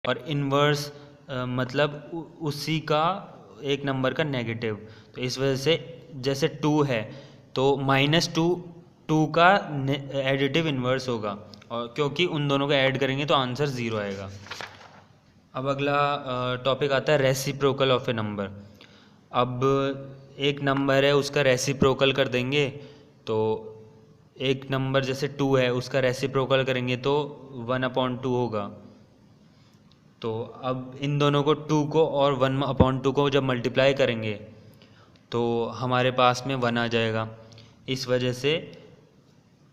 और इन्वर्स मतलब उसी का एक नंबर का नेगेटिव। तो इस वजह से जैसे 2 है तो -2 2 का एडिटिव इन्वर्स होगा, और क्योंकि उन दोनों को ऐड करेंगे तो आंसर 0 आएगा। अब अगला टॉपिक आता है रेसिप्रोकल ऑफ ए नंबर। अब एक नंबर है उसका रेसिप्रोकल कर देंगे, तो एक नंबर जैसे 2 है उसका रेसिप्रोकल करेंगे तो 1/2 होगा। तो अब इन दोनों को 2 को और 1/2 को जब मल्टीप्लाई करेंगे तो हमारे पास में 1 आ जाएगा। इस वजह से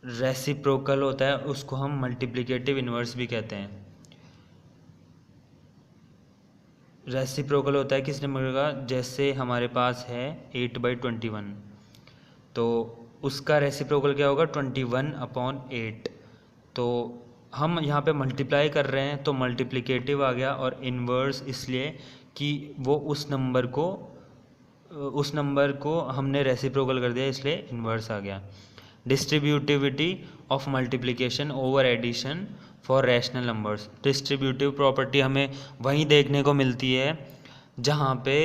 रेसिप्रोकल होता है उसको हम मल्टीप्लिकेटिव इन्वर्स भी कहते हैं। रेसिप्रोकल होता है किस नंबर का, जैसे हमारे पास है 8/21, तो उसका रेसिप्रोकल क्या होगा 21/8। तो हम यहाँ पे मल्टीप्लाई कर रहे हैं तो मल्टीप्लिकेटिव आ गया, और इन्वर्स इसलिए कि वो उस नंबर को हमने रेसिप्रोकल कर दिया इसलिए इन्वर्स आ गया। Distributivity of multiplication over addition for rational numbers. Distributive property हमें वहीं देखने को मिलती है जहाँ पे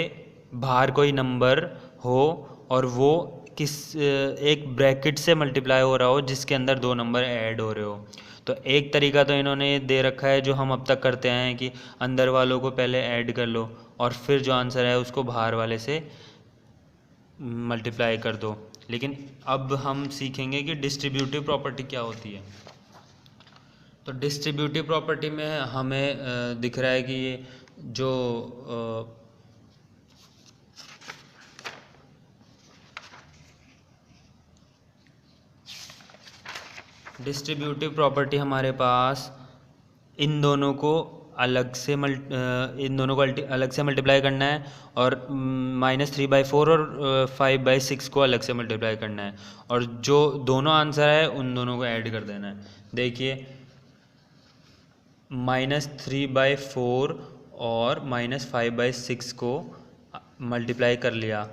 बाहर कोई नंबर हो और वो एक ब्रैकेट से मल्टीप्लाई हो रहा हो जिसके अंदर 2 नंबर ऐड हो रहे हो। तो एक तरीका तो इन्होंने दे रखा है जो हम अब तक करते हैं कि अंदर वालों को पहले ऐड कर लो और फिर जो आंसर है उसको बाहर वाले से मल्टीप्लाई कर दो। लेकिन अब हम सीखेंगे कि डिस्ट्रीब्यूटिव प्रॉपर्टी क्या होती है। तो डिस्ट्रीब्यूटिव प्रॉपर्टी में हमें दिख रहा है कि ये जो डिस्ट्रीब्यूटिव प्रॉपर्टी हमारे पास इन दोनों को अलग से मल्टीप्लाई करना है, और -3/4 और 5/6 को अलग से मल्टीप्लाई करना है, और जो दोनों आंसर है उन दोनों को ऐड कर देना है। देखिए -3/4 और -5/6 को मल्टीप्लाई कर लिया,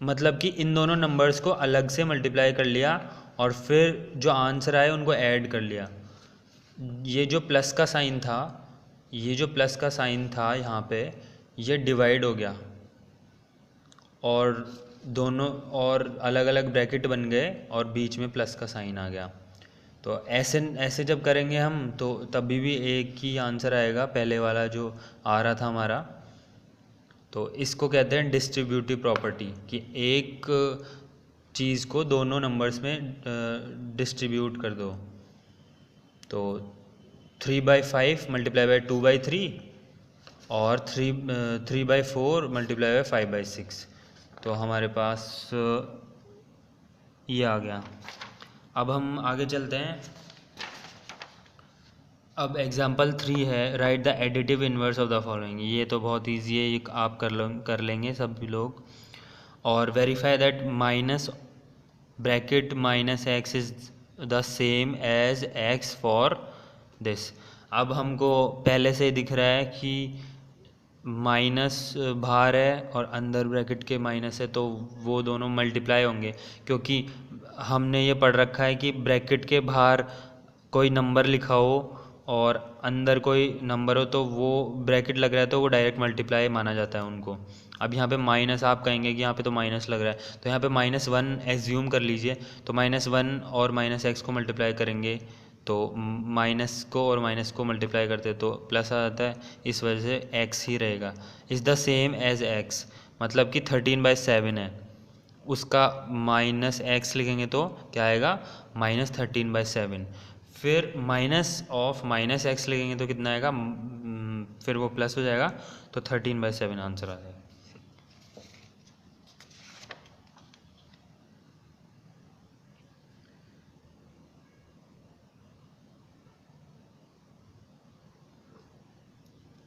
मतलब कि इन दोनों नंबर्स को अलग से मल्टीप्लाई कर लिया और फिर जो आंसर आए उनको ऐड कर लिया। ये जो प्लस का साइन था यहाँ पे, ये डिवाइड हो गया और दोनों और अलग अलग ब्रैकेट बन गए और बीच में प्लस का साइन आ गया। तो ऐसे ऐसे जब करेंगे हम तो तभी भी एक ही आंसर आएगा, पहले वाला जो आ रहा था हमारा। तो इसको कहते हैं डिस्ट्रीब्यूटिव प्रॉपर्टी, कि एक चीज़ को दोनों नंबर्स में डिस्ट्रीब्यूट कर दो। तो 3/5 मल्टीप्लाई बाई 2/3 और 3/4 मल्टीप्लाई बाई 5/6, तो हमारे पास ये आ गया। अब हम आगे चलते हैं। अब एग्जाम्पल 3 है, right the additive inverse of the following. ये तो बहुत ईजी है, ये आप कर लेंगे सभी लोग। और verify that minus bracket -x is the same as x for this. अब हमको पहले से दिख रहा है कि माइनस बाहर है और अंदर ब्रैकेट के माइनस है, तो वो दोनों मल्टीप्लाई होंगे, क्योंकि हमने ये पढ़ रखा है कि ब्रैकेट के बाहर कोई नंबर लिखा हो और अंदर कोई नंबर हो तो वो ब्रैकेट लग रहा है तो वो डायरेक्ट मल्टीप्लाई माना जाता है उनको। अब यहाँ पे माइनस आप कहेंगे कि यहाँ पे तो माइनस लग रहा है, तो यहाँ पे -1 एज्यूम कर लीजिए, तो -1 और -x को मल्टीप्लाई करेंगे तो माइनस को और माइनस को मल्टीप्लाई करते तो प्लस आ जाता है, इस वजह से x ही रहेगा। Is the same as x, मतलब कि 13/7 है, उसका -x लिखेंगे तो क्या आएगा -13/7। फिर -x लिखेंगे तो कितना आएगा, फिर वो प्लस हो जाएगा तो 13/7 आंसर आ जाएगा।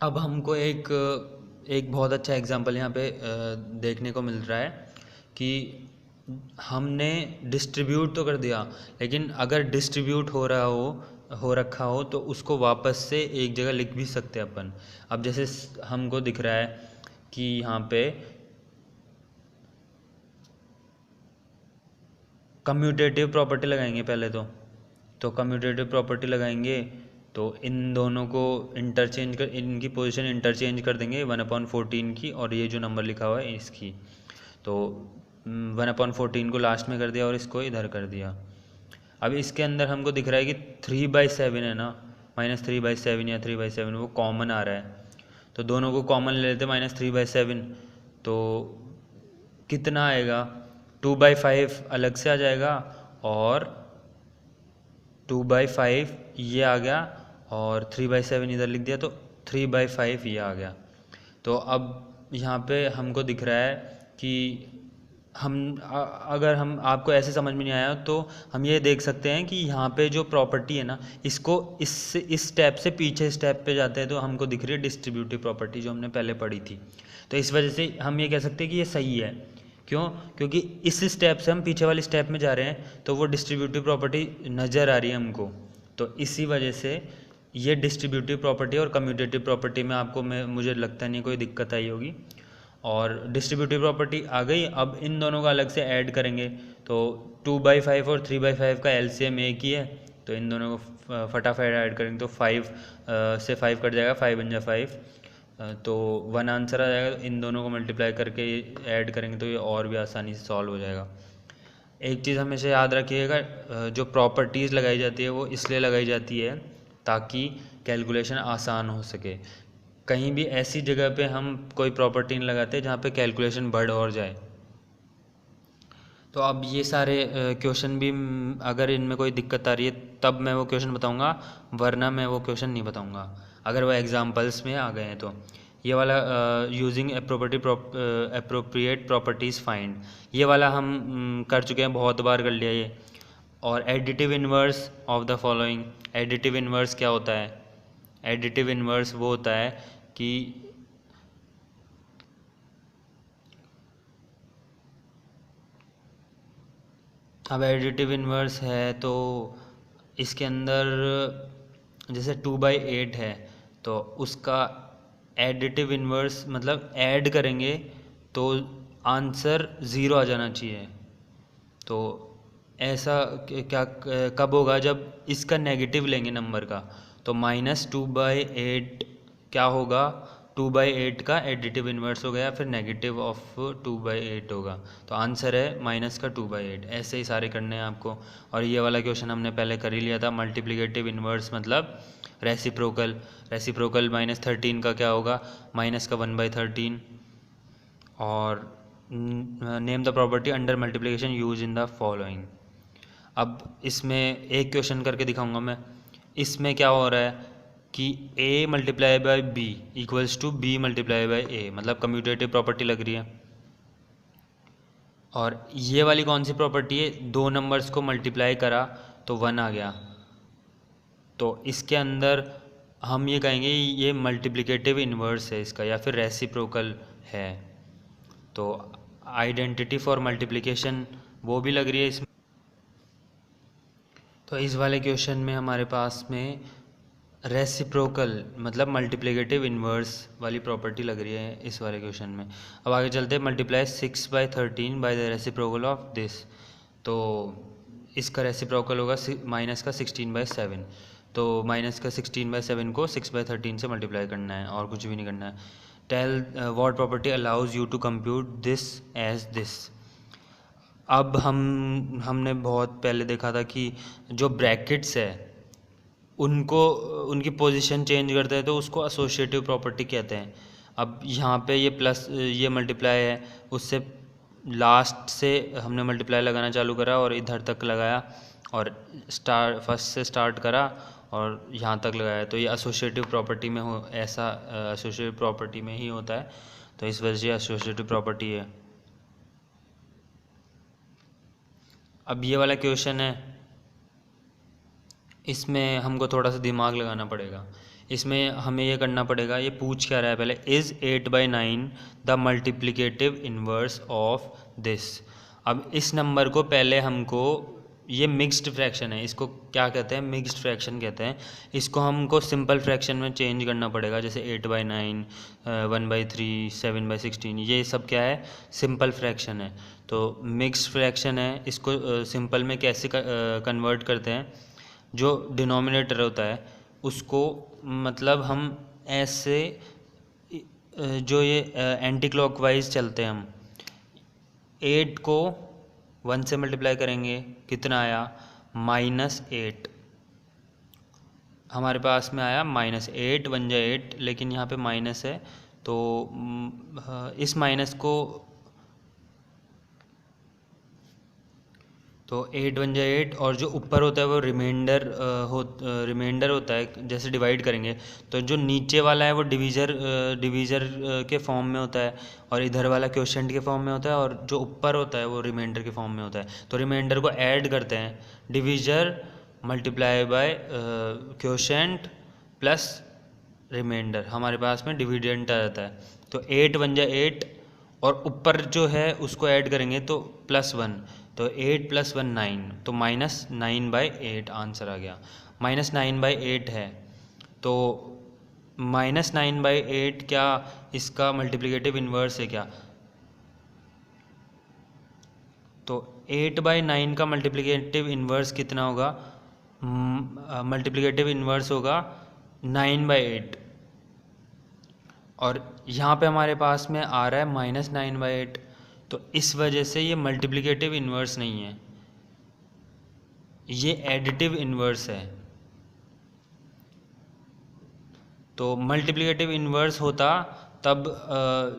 अब हमको एक बहुत अच्छा एग्जांपल यहाँ पे देखने को मिल रहा है कि हमने डिस्ट्रीब्यूट तो कर दिया, लेकिन अगर डिस्ट्रीब्यूट हो रखा हो तो उसको वापस से एक जगह लिख भी सकते हैं अपन। अब जैसे हमको दिख रहा है कि यहाँ पे कम्यूटेटिव प्रॉपर्टी लगाएंगे पहले तो कम्यूटेटिव प्रॉपर्टी लगाएंगे तो इन दोनों को इंटरचेंज कर, इनकी पोजीशन इंटरचेंज कर देंगे 1/14 की, और ये जो नंबर लिखा हुआ है इसकी। तो 1/14 को लास्ट में कर दिया और इसको इधर कर दिया। अब इसके अंदर हमको दिख रहा है कि 3/7 है ना, -3/7 या 3/7 वो कॉमन आ रहा है। तो दोनों को कॉमन ले लेते -3/7, तो कितना आएगा, 2/5 अलग से आ जाएगा और 2/5 ये आ गया और 3/7 इधर लिख दिया, तो 3/5 ये आ गया। तो अब यहाँ पे हमको दिख रहा है कि अगर हम आपको ऐसे समझ में नहीं आया तो हम ये देख सकते हैं कि यहाँ पे जो प्रॉपर्टी है ना, इसको इस स्टेप से पीछे स्टेप पे जाते हैं तो हमको दिख रही है डिस्ट्रीब्यूटिव प्रॉपर्टी जो हमने पहले पढ़ी थी। तो इस वजह से हम ये कह सकते हैं कि ये सही है। क्यों? क्योंकि इस स्टेप से हम पीछे वाले स्टेप में जा रहे हैं तो वो डिस्ट्रीब्यूटिव प्रॉपर्टी नज़र आ रही है हमको। तो इसी वजह से ये डिस्ट्रीब्यूटिव प्रॉपर्टी और कम्यूटेटिव प्रॉपर्टी में आपको मुझे लगता नहीं कोई दिक्कत आई होगी। और डिस्ट्रीब्यूटिव प्रॉपर्टी आ गई। अब इन दोनों को अलग से ऐड करेंगे तो 2/5 और 3/5 का एलसीएम एक ही है, तो इन दोनों को फटाफट ऐड करेंगे तो 5 से 5 कट जाएगा, 5 बन जाए 5, तो 1 आंसर आ जाएगा। इन दोनों को मल्टीप्लाई करके ऐड करेंगे तो ये और भी आसानी से सॉल्व हो जाएगा। एक चीज़ हमेशा याद रखिएगा, जो प्रॉपर्टीज़ लगाई जाती है वो इसलिए लगाई जाती है ताकि कैलकुलेशन आसान हो सके। कहीं भी ऐसी जगह पे हम कोई प्रॉपर्टी नहीं लगाते जहाँ पे कैलकुलेशन बढ़ और जाए। तो अब ये सारे क्वेश्चन भी अगर इनमें कोई दिक्कत आ रही है तब मैं वो क्वेश्चन बताऊंगा, वरना मैं वो क्वेश्चन नहीं बताऊंगा अगर वो एग्जांपल्स में आ गए हैं। तो ये वाला यूजिंग एप्रोप्रिएट प्रॉपर्टीज़ फाइंड, ये वाला हम कर चुके हैं, बहुत बार कर लिया ये। और additive inverse of the following, additive inverse क्या होता है? एडिटिव इन्वर्स वो होता है कि अब एडिटिव इन्वर्स है तो इसके अंदर जैसे 2/8 है तो उसका एडिटिव इन्वर्स मतलब ऐड करेंगे तो आंसर 0 आ जाना चाहिए। तो ऐसा क्या कब होगा? जब इसका नेगेटिव लेंगे नंबर का, तो -2/8 क्या होगा? 2/8 का एडिटिव इन्वर्स हो गया, फिर नेगेटिव ऑफ 2/8 होगा, तो आंसर है माइनस का 2/8। ऐसे ही सारे करने हैं आपको। और ये वाला क्वेश्चन हमने पहले कर ही लिया था, मल्टीप्लिकेटिव इन्वर्स मतलब रेसिप्रोकल। रेसिप्रोकल -13 का क्या होगा? माइनस का 1/13। और name the property under multiplication use in the following. अब इसमें एक क्वेश्चन करके दिखाऊंगा मैं। इसमें क्या हो रहा है कि a multiply by b equals to b multiply by a, मतलब कम्यूटेटिव प्रॉपर्टी लग रही है। और ये वाली कौन सी प्रॉपर्टी है? दो नंबर्स को मल्टीप्लाई करा तो 1 आ गया, तो इसके अंदर हम ये कहेंगे ये मल्टीप्लिकेटिव इन्वर्स है इसका, या फिर रेसिप्रोकल है। तो आइडेंटिटी फॉर मल्टीप्लिकेशन वो भी लग रही है इसमें। तो इस वाले क्वेश्चन में हमारे पास में रेसिप्रोकल मतलब मल्टीप्लिकेटिव इन्वर्स वाली प्रॉपर्टी लग रही है इस वाले क्वेश्चन में। अब आगे चलते हैं। Multiply 6/13 by the reciprocal of this, तो इसका रेसिप्रोकल होगा माइनस का 16/7। तो माइनस का 16/7 को 6/13 से मल्टीप्लाई करना है और कुछ भी नहीं करना है। Tell what property allows you to compute this as this. अब हमने बहुत पहले देखा था कि जो ब्रैकेट्स है उनको उनकी पोजीशन चेंज करते हैं तो उसको एसोसिएटिव प्रॉपर्टी कहते हैं। अब यहाँ पे ये प्लस ये मल्टीप्लाई है, उससे लास्ट से हमने मल्टीप्लाई लगाना चालू करा और इधर तक लगाया और फर्स्ट से स्टार्ट करा और यहाँ तक लगाया, तो ये एसोसिएटिव प्रॉपर्टी में हो, ऐसा एसोसिएटिव प्रॉपर्टी में ही होता है, तो इस वजह से एसोसिएटिव प्रॉपर्टी है। अब ये वाला क्वेश्चन है, इसमें हमको थोड़ा सा दिमाग लगाना पड़ेगा। इसमें हमें ये करना पड़ेगा, ये पूछ क्या रहा है पहले, is 8/9 the multiplicative inverse of this. अब इस नंबर को पहले हमको, ये मिक्स्ड फ्रैक्शन है, इसको क्या कहते हैं? मिक्स्ड फ्रैक्शन कहते हैं। इसको हमको सिंपल फ्रैक्शन में चेंज करना पड़ेगा, जैसे 8/9, 1/3, 7/16, ये सब क्या है? सिंपल फ्रैक्शन है। तो मिक्स्ड फ्रैक्शन है, इसको सिंपल में कैसे कन्वर्ट करते हैं? जो डिनोमिनेटर होता है उसको मतलब हम ऐसे जो ये एंटी क्लॉकवाइज चलते हैं हम 8 को 1 से मल्टीप्लाई करेंगे, कितना आया -8, हमारे पास में आया -8 1 जा 8, लेकिन यहाँ पे माइनस है तो इस माइनस को तो 8 1 जा 8 और जो ऊपर होता है वो रिमाइंडर होता है। जैसे डिवाइड करेंगे तो जो नीचे वाला है वो डिवीज़र के फॉर्म में होता है और इधर वाला क्वोशिएंट के फॉर्म में होता है और जो ऊपर होता है वो रिमाइंडर के फॉर्म में होता है। तो रिमाइंडर को ऐड करते हैं, divisor multiply by quotient plus remainder, हमारे पास में डिविडेंट आ जाता है। तो 8 1 जा 8 और ऊपर जो है उसको ऐड करेंगे तो +1, तो 8 + 1 9, तो -9/8 आंसर आ गया। -9/8 है तो -9/8 क्या इसका मल्टीप्लिकेटिव इन्वर्स है क्या? तो 8/9 का मल्टीप्लिकेटिव इन्वर्स कितना होगा? मल्टीप्लिकेटिव इन्वर्स होगा 9/8 और यहाँ पे हमारे पास में आ रहा है -9/8, तो इस वजह से ये मल्टीप्लिकेटिव इन्वर्स नहीं है, ये एडिटिव इन्वर्स है। तो मल्टीप्लिकेटिव इन्वर्स होता तब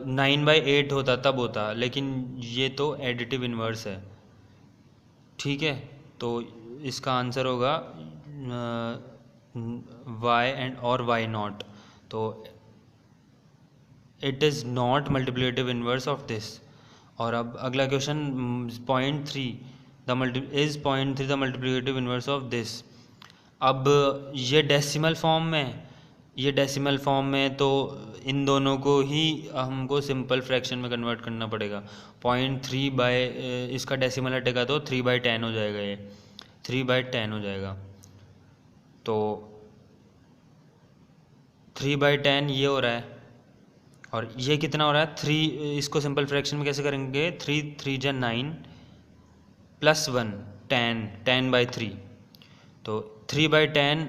9/8 होता, तब होता, लेकिन ये तो एडिटिव इन्वर्स है। ठीक है, तो इसका आंसर होगा y एंड और y नॉट। तो it is not multiplicative inverse of this. और अब अगला question .3 is .3 the multiplicative inverse of this. अब ये डेसिमल फॉर्म में तो इन दोनों को ही हमको सिंपल फ्रैक्शन में कन्वर्ट करना पड़ेगा। 0.3 बाय इसका डेसिमल हटेगा तो 3/10 हो जाएगा, ये 3/10 हो जाएगा। तो 3/10 ये हो रहा है और ये कितना हो रहा है 3, इसको सिंपल फ्रैक्शन में कैसे करेंगे? 3 3 जा 9 +1 10/3, तो 3/10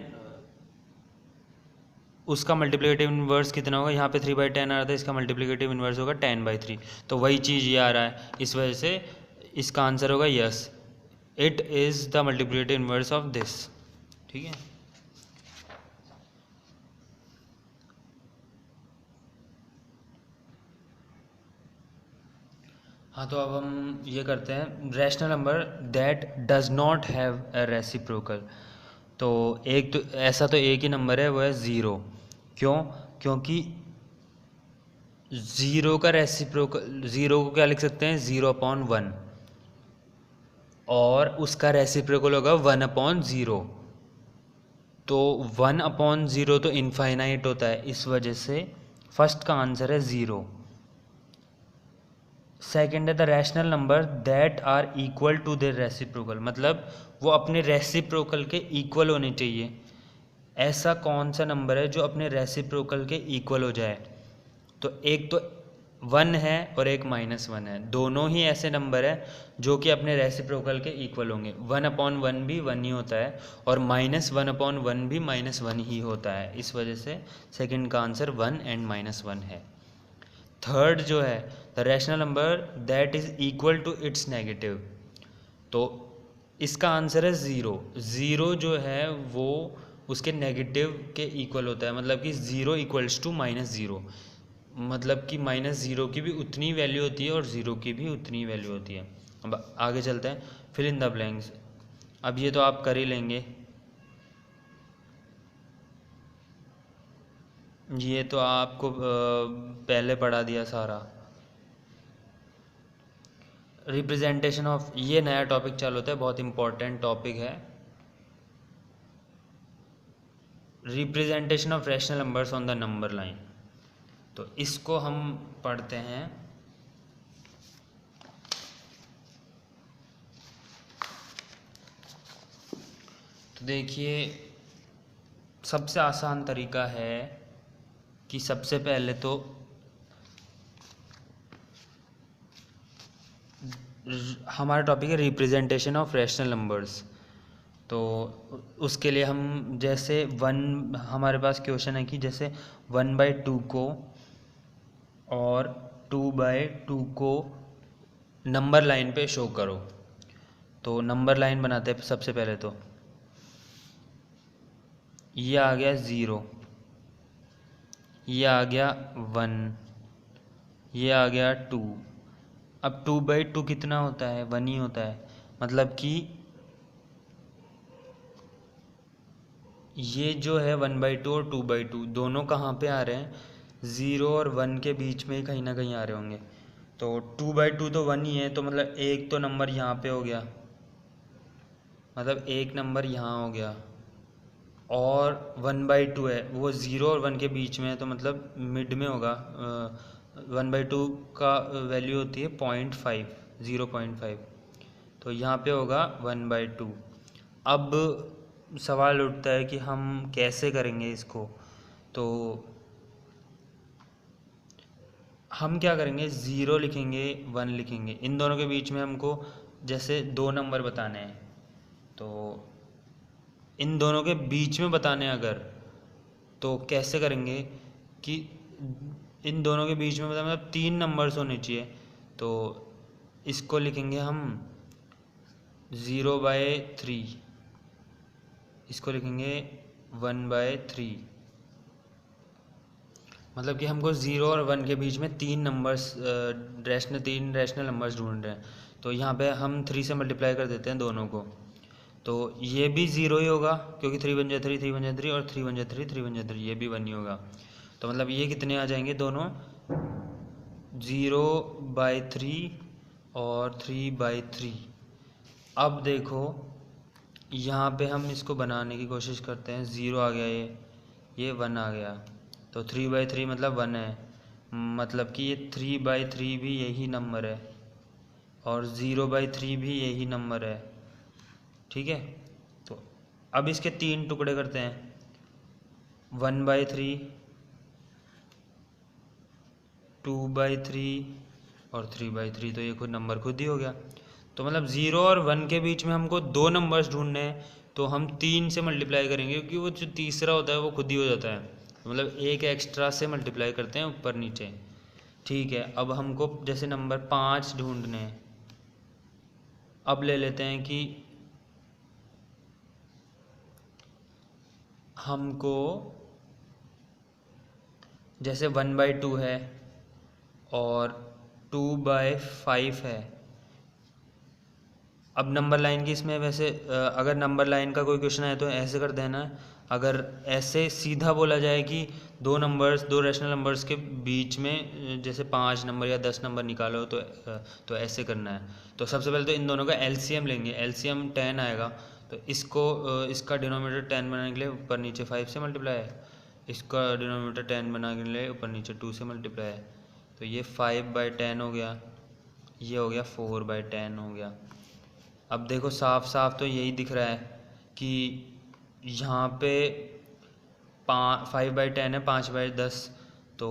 उसका मल्टीप्लिकेटिव इन्वर्स कितना होगा? यहाँ पे 3/10 आ रहा था, इसका मल्टीप्लिकेटिव इन्वर्स होगा 10/3, तो वही चीज़ ये आ रहा है। इस वजह से इसका आंसर होगा yes, it is the multiplicative inverse of this. ठीक है, हाँ तो अब हम ये करते हैं rational number that does not have a reciprocal. तो एक तो ऐसा तो एक ही नंबर है, वो है 0। क्यों? क्योंकि 0 का रेसिप्रोकल, 0 को क्या लिख सकते हैं? 0/1 और उसका रेसिप्रोकल होगा 1/0। तो 1/0 तो इनफाइनाइट होता है, इस वजह से फर्स्ट का आंसर है 0। सेकेंड है the rational number that are equal to their reciprocal, मतलब वो अपने रेसिप्रोकल के इक्वल होने चाहिए। ऐसा कौन सा नंबर है जो अपने रेसिप्रोकल के इक्वल हो जाए? तो एक तो 1 है और एक -1 है, दोनों ही ऐसे नंबर है जो कि अपने रेसिप्रोकल के इक्वल होंगे। 1/1 भी 1 ही होता है और -1/1 भी -1 ही होता है, इस वजह से सेकंड का आंसर 1 एंड -1 है। थर्ड जो है the rational number that is equal to its negative, तो इसका आंसर है 0। 0 जो है वो उसके नेगेटिव के इक्वल होता है, मतलब कि 0 = -0, मतलब कि -0 की भी उतनी वैल्यू होती है और 0 की भी उतनी वैल्यू होती है। अब आगे चलते हैं, फिल इन द ब्लैंक्स। अब ये तो आप कर ही लेंगे, ये तो आपको पहले पढ़ा दिया सारा। रिप्रेजेंटेशन ऑफ, ये नया टॉपिक चालू होता है, बहुत इंपॉर्टेंट टॉपिक है। Representation of rational numbers on the number line, तो इसको हम पढ़ते हैं। तो देखिए, सबसे आसान तरीका है कि सबसे पहले तो हमारा टॉपिक है रिप्रेजेंटेशन ऑफ रैशनल नंबर्स। तो उसके लिए हम जैसे हमारे पास क्वेश्चन है कि जैसे 1/2 को और 2/2 को नंबर लाइन पे शो करो। तो नंबर लाइन बनाते हैं सबसे पहले। तो ये आ गया 0, ये आ गया 1, ये आ गया 2। अब 2/2 कितना होता है? 1 ही होता है। मतलब कि ये जो है 1/2 और 2/2 दोनों कहाँ पे आ रहे हैं? 0 और 1 के बीच में ही कहीं ना कहीं आ रहे होंगे। तो 2/2 तो 1 ही है, तो मतलब एक तो नंबर यहाँ पे हो गया, मतलब एक नंबर यहाँ हो गया, और 1/2 है वो 0 और 1 के बीच में है, तो मतलब मिड में होगा। 1/2 का वैल्यू होती है 0.5, 0.5, तो यहाँ पे होगा 1/2। अब सवाल उठता है कि हम कैसे करेंगे इसको। तो हम क्या करेंगे, 0 लिखेंगे, 1 लिखेंगे, इन दोनों के बीच में हमको जैसे दो नंबर बताने हैं, तो इन दोनों के बीच में बताने हैं अगर, तो कैसे करेंगे कि इन दोनों के बीच में मतलब 3 नंबर्स होने चाहिए। तो इसको लिखेंगे हम 0/3, इसको लिखेंगे 1/3। मतलब कि हमको 0 और 1 के बीच में 3 नंबर्स तीन रैशनल नंबर्स ढूंढ रहे हैं। तो यहाँ पे हम 3 से मल्टीप्लाई कर देते हैं दोनों को। तो ये भी 0 ही होगा, क्योंकि 3 1 3, 3 1 3, और 3 1 3, 3 1 3, ये भी 1 ही होगा। तो मतलब ये कितने आ जाएंगे दोनों? 0/3 और 3/3। अब देखो यहाँ पे हम इसको बनाने की कोशिश करते हैं। 0 आ गया, ये 1 आ गया, तो 3/3 मतलब 1 है, मतलब कि ये 3/3 भी यही नंबर है, और 0/3 भी यही नंबर है। ठीक है, तो अब इसके 3 टुकड़े करते हैं, 1/3, 2/3 और 3/3, तो ये खुद नंबर खुद ही हो गया। तो मतलब 0 और 1 के बीच में हमको दो नंबर्स ढूंढने हैं, तो हम 3 से मल्टीप्लाई करेंगे, क्योंकि वो जो तीसरा होता है वो खुद ही हो जाता है। तो मतलब एक एक्स्ट्रा से मल्टीप्लाई करते हैं ऊपर नीचे। ठीक है, अब हमको जैसे नंबर 5 ढूंढने हैं। अब ले लेते हैं कि हमको जैसे 1/2 है और 2/5 है। अब नंबर लाइन की इसमें वैसे अगर नंबर लाइन का कोई क्वेश्चन है तो ऐसे कर देना है। अगर ऐसे सीधा बोला जाए कि दो रैशनल नंबर्स के बीच में जैसे 5 नंबर या 10 नंबर निकालो, तो ऐसे करना है। तो सबसे पहले तो इन दोनों का एलसीएम लेंगे, एलसीएम 10 आएगा। तो इसका डिनोमिनेटर 10 बनाने के लिए ऊपर नीचे 5 से मल्टीप्लाई है, इसका डिनोमिनेटर 10 बनाने के लिए ऊपर नीचे 2 से मल्टीप्लाई है। तो ये 5/10 हो गया, ये हो गया 4/10 हो गया। अब देखो साफ साफ तो यही दिख रहा है कि यहाँ पे 5/10 है, 5/10, तो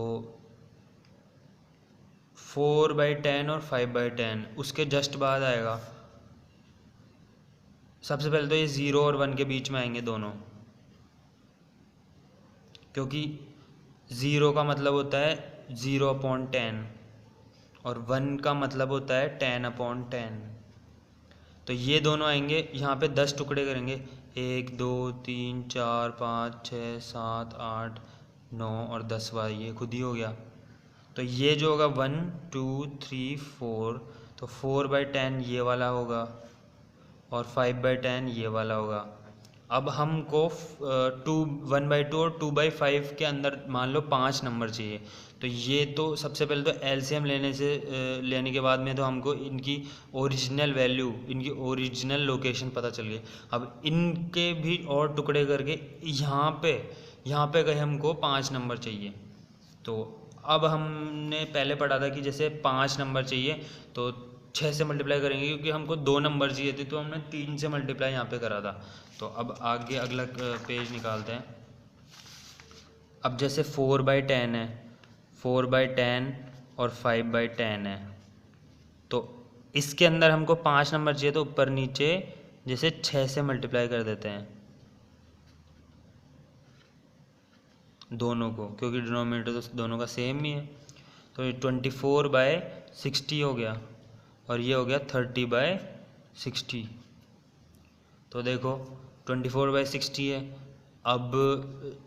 4/10 और 5/10 उसके जस्ट बाद आएगा। सबसे पहले तो ये 0 और 1 के बीच में आएंगे दोनों, क्योंकि 0 का मतलब होता है 0/10 और 1 का मतलब होता है 10/10। तो ये दोनों आएंगे, यहाँ पे 10 टुकड़े करेंगे, 1 2 3 4 5 6 7 8 9 और 10वां ये खुद ही हो गया। तो ये जो होगा 1 2 3 4, तो 4/10 ये वाला होगा और 5/10 ये वाला होगा। अब हमको 1/2 और 2/5 के अंदर मान लो 5 नंबर चाहिए। तो ये तो सबसे पहले तो एलसीएम लेने के बाद में तो हमको इनकी ओरिजिनल वैल्यू, इनकी ओरिजिनल लोकेशन पता चल गई। अब इनके भी और टुकड़े करके यहाँ पे गए हमको 5 नंबर चाहिए। तो अब हमने पहले पढ़ा था कि जैसे 5 नंबर चाहिए तो 6 से मल्टीप्लाई करेंगे, क्योंकि हमको 2 नंबर चाहिए थे, तो हमने 3 से मल्टीप्लाई यहाँ पे करा था। तो अब आगे अगला पेज निकालते हैं। अब जैसे 4/10 है, 4/10 और 5/10 है, तो इसके अंदर हमको 5 नंबर चाहिए, तो ऊपर नीचे जैसे 6 से मल्टीप्लाई कर देते हैं दोनों को, क्योंकि डिनोमिनेटर तो दोनों का सेम ही है। तो ये 24/60 हो गया और ये हो गया 30/60। तो देखो 24/60 है। अब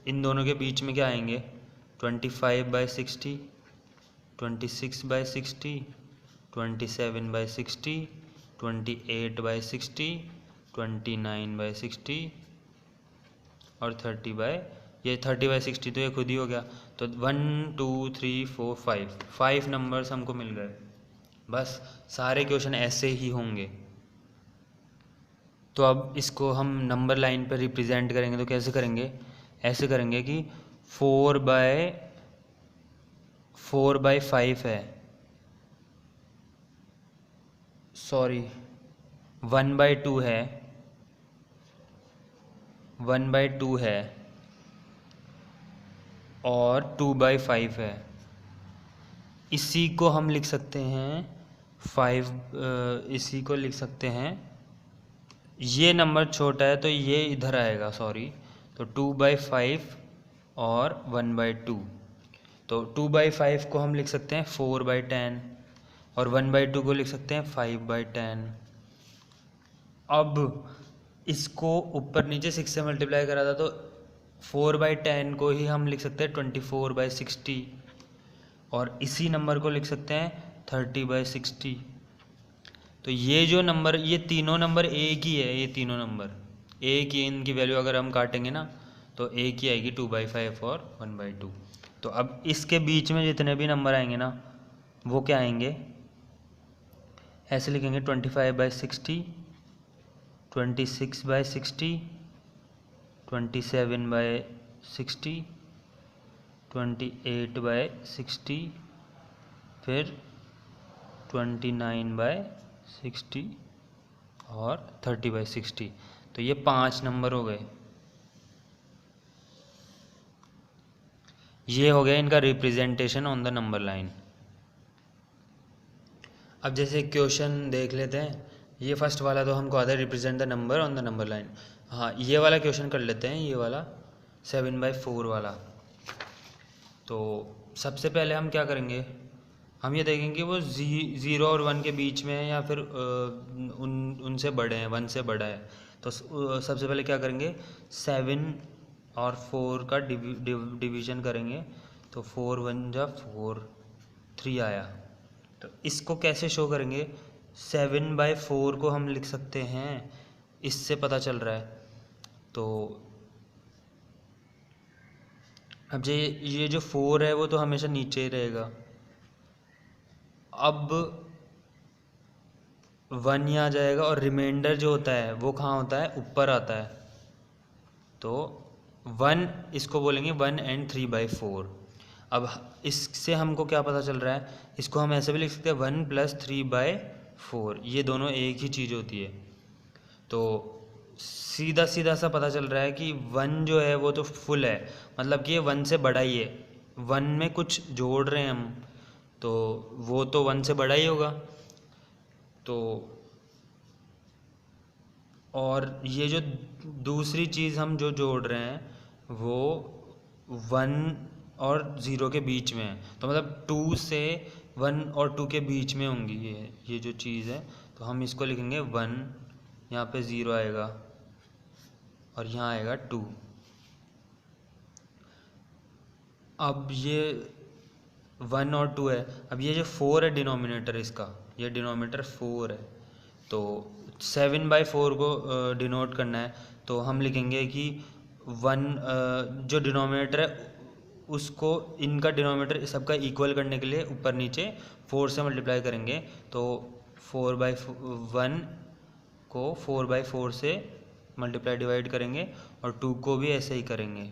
इन दोनों के बीच में क्या आएंगे, 25/60, 26/60, 27/60, 28/60, 29/60 और 30/60 तो ये खुद ही हो गया। तो 1 2 3 4 5 नंबर्स हमको मिल गए। बस सारे क्वेश्चन ऐसे ही होंगे। तो अब इसको हम नंबर लाइन पर रिप्रेजेंट करेंगे तो कैसे करेंगे, ऐसे करेंगे कि 4/5 है, सॉरी 1/2 है, 1/2 है और 2/5 है। इसी को हम लिख सकते हैं 5, इसी को लिख सकते हैं, ये नंबर छोटा है तो ये इधर आएगा, सॉरी, तो 2/5 और 1/2। तो 2/5 को हम लिख सकते हैं 4/10 और 1/2 को लिख सकते हैं 5/10। अब इसको ऊपर नीचे 6 से मल्टीप्लाई करा था तो 4/10 को ही हम लिख सकते हैं 24/60 और इसी नंबर को लिख सकते हैं 30/60। तो ये जो नंबर, ये तीनों नंबर एक ही है, ये तीनों नंबर एक ही, इनकी वैल्यू अगर हम काटेंगे ना तो एक ही आएगी, 2/5 और 1/2। तो अब इसके बीच में जितने भी नंबर आएंगे ना वो क्या आएंगे, ऐसे लिखेंगे 25/60, 26/60, 27/60, 28/60, फिर 29/60 और 30/60। तो ये 5 नंबर हो गए। ये हो गया इनका representation on the number line. अब जैसे क्वेश्चन देख लेते हैं। ये फर्स्ट वाला तो हमको आता है represent the number on the number line. हाँ, ये वाला क्वेश्चन कर लेते हैं, ये वाला 7/4 वाला। तो सबसे पहले हम क्या करेंगे, हम ये देखेंगे वो 0 और 1 के बीच में है या फिर उनसे बड़े हैं, 1 से बड़ा है। तो सबसे पहले क्या करेंगे, 7 और 4 का डिवीजन करेंगे। तो 4 1 जा 4, 3 आया। तो इसको कैसे शो करेंगे, 7/4 को हम लिख सकते हैं, इससे पता चल रहा है। तो अब ये जो 4 है वो तो हमेशा नीचे ही रहेगा। अब 1 यहाँ जाएगा और रिमाइंडर जो होता है वो कहाँ होता है, ऊपर आता है। तो 1 इसको बोलेंगे 1 and 3/4। अब इससे हमको क्या पता चल रहा है, इसको हम ऐसे भी लिख सकते हैं 1 + 3/4, ये दोनों एक ही चीज़ होती है। तो सीधा सीधा सा पता चल रहा है कि 1 जो है वो तो फुल है, मतलब कि ये 1 से बड़ा ही है। 1 में कुछ जोड़ रहे हैं हम तो वो तो 1 से बड़ा ही होगा। तो और ये जो दूसरी चीज़ हम जो जोड़ रहे हैं वो 1 और 0 के बीच में है, तो मतलब 2 से 1 और 2 के बीच में होंगी ये जो चीज़ है। तो हम इसको लिखेंगे 1, यहाँ पे 0 आएगा और यहाँ आएगा 2। अब ये 1 और 2 है। अब ये जो 4 है डिनोमिनेटर इसका, ये डिनोमिनेटर 4 है। तो 7/4 को डिनोट करना है तो हम लिखेंगे कि 1 जो डिनोमिनेटर है उसको, इनका डिनोमिनेटर सबका इक्वल करने के लिए ऊपर नीचे 4 से मल्टीप्लाई करेंगे। तो 4/1 को 4/4 से मल्टीप्लाई डिवाइड करेंगे और 2 को भी ऐसे ही करेंगे।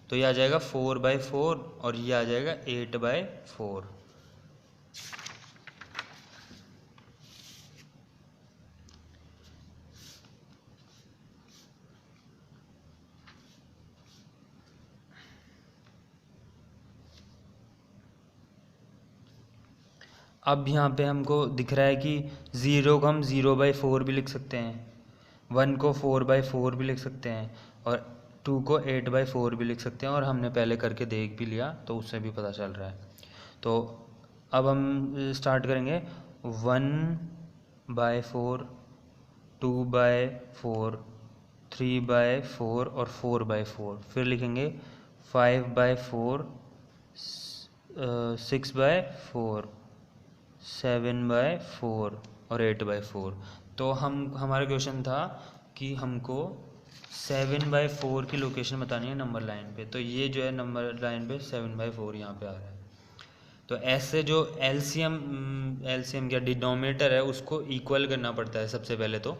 तो ये आ जाएगा 4/4 और ये आ जाएगा 8/4। अब यहाँ पे हमको दिख रहा है कि 0 को हम 0/4 भी लिख सकते हैं। 1 को 4/4 भी लिख सकते हैं और 2 को 8/4 भी लिख सकते हैं, और हमने पहले करके देख भी लिया तो उससे भी पता चल रहा है। तो अब हम स्टार्ट करेंगे 1/4, 2/4, 3/4 और 4/4। फिर लिखेंगे 5/4, 6/4, 7/4 और 8/4। तो हमारा क्वेश्चन था कि हमको 7/4 की लोकेशन बतानी है नंबर लाइन पे। तो ये जो है नंबर लाइन पे 7/4 यहाँ पे आ रहा है। तो ऐसे जो एलसीएम क्या डिनोमिनेटर है उसको इक्वल करना पड़ता है सबसे पहले। तो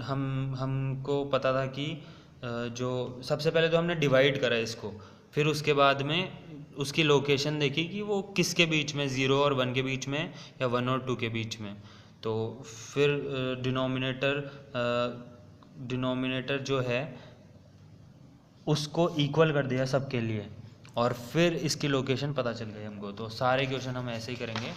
हमको पता था कि जो सबसे पहले तो हमने डिवाइड करा इसको, फिर उसके बाद में उसकी लोकेशन देखी कि वो किसके बीच में, 0 और 1 के बीच में या 1 और 2 के बीच में। तो फिर डिनोमिनेटर जो है उसको इक्वल कर दिया सबके लिए, और फिर इसकी लोकेशन पता चल गई हमको। तो सारे क्वेश्चन हम ऐसे ही करेंगे।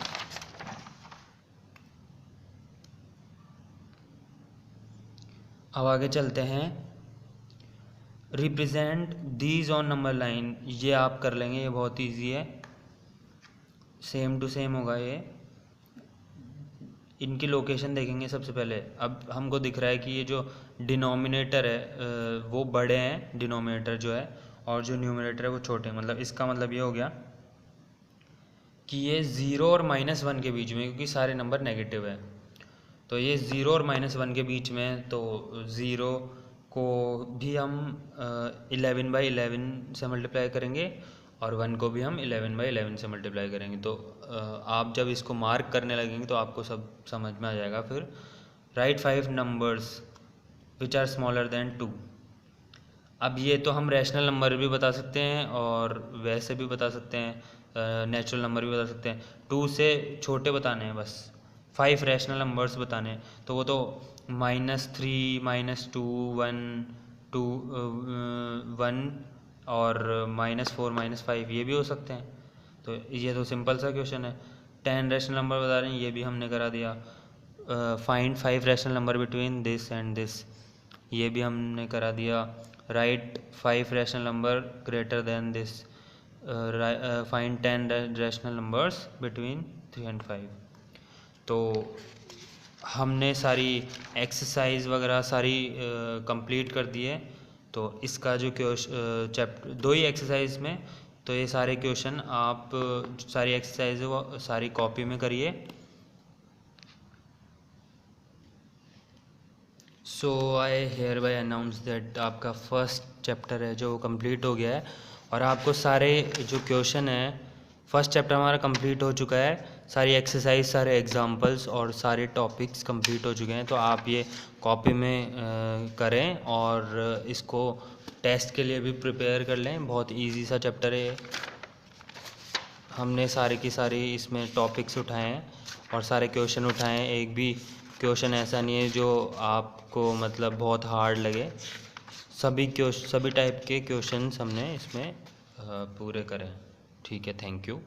अब आगे चलते हैं। Represent these on number line, ये आप कर लेंगे, ये बहुत इजी है, सेम टू सेम होगा ये। इनकी लोकेशन देखेंगे सबसे पहले। अब हमको दिख रहा है कि ये जो डिनोमिनेटर है वो बड़े हैं, डिनोमिनेटर जो है, और जो न्यूमरेटर है वो छोटे हैं। मतलब इसका मतलब ये हो गया कि ये 0 और -1 के बीच में, क्योंकि सारे नंबर नेगेटिव है, तो ये 0 और -1 के बीच में। तो 0 को भी हम 11/11 से मल्टीप्लाई करेंगे और 1 को भी हम 11/11 से मल्टीप्लाई करेंगे। तो आप जब इसको मार्क करने लगेंगे तो आपको सब समझ में आ जाएगा। फिर write 5 numbers which are smaller than 2। अब ये तो हम रैशनल नंबर भी बता सकते हैं और वैसे भी बता सकते हैं, नेचुरल नंबर भी बता सकते हैं। 2 से छोटे बताने हैं बस, 5 रैशनल नंबर्स बताने हैं, तो वो तो -3, -2, 1, 2, 1 और -4, -5 ये भी हो सकते हैं। तो ये तो सिंपल सा क्वेश्चन है। 10 रैशनल नंबर बता रहे हैं, ये भी हमने करा दिया। Find 5 rational number between this and this, ये भी हमने करा दिया। Right 5 rational number greater than this, find 10 rational numbers between 3 and 5। तो हमने सारी एक्सरसाइज वगैरह सारी कंप्लीट कर दी है। तो इसका जो चैप्टर 2 ही एक्सरसाइज में, तो ये सारे क्वेश्चन आप सारी एक्सरसाइज है वो सारी कॉपी में करिए। सो आई हेयर बाय अनाउंस दैट आपका फर्स्ट चैप्टर है जो कंप्लीट हो गया है, और आपको सारे जो क्वेश्चन है, फर्स्ट चैप्टर हमारा कंप्लीट हो चुका है। सारी एक्सरसाइज, सारे एग्जांपल्स और सारे टॉपिक्स कंप्लीट हो चुके हैं। तो आप ये कॉपी में करें और इसको टेस्ट के लिए भी प्रिपेयर कर लें। बहुत इजी सा चैप्टर है। हमने सारे की सारी इसमें टॉपिक्स उठाए हैं और सारे क्वेश्चन उठाए हैं। एक भी क्वेश्चन ऐसा नहीं है जो आपको मतलब बहुत हार्ड लगे। सभी टाइप के क्वेश्चंस हमने इसमें पूरे करें। ठीक है, थैंक यू।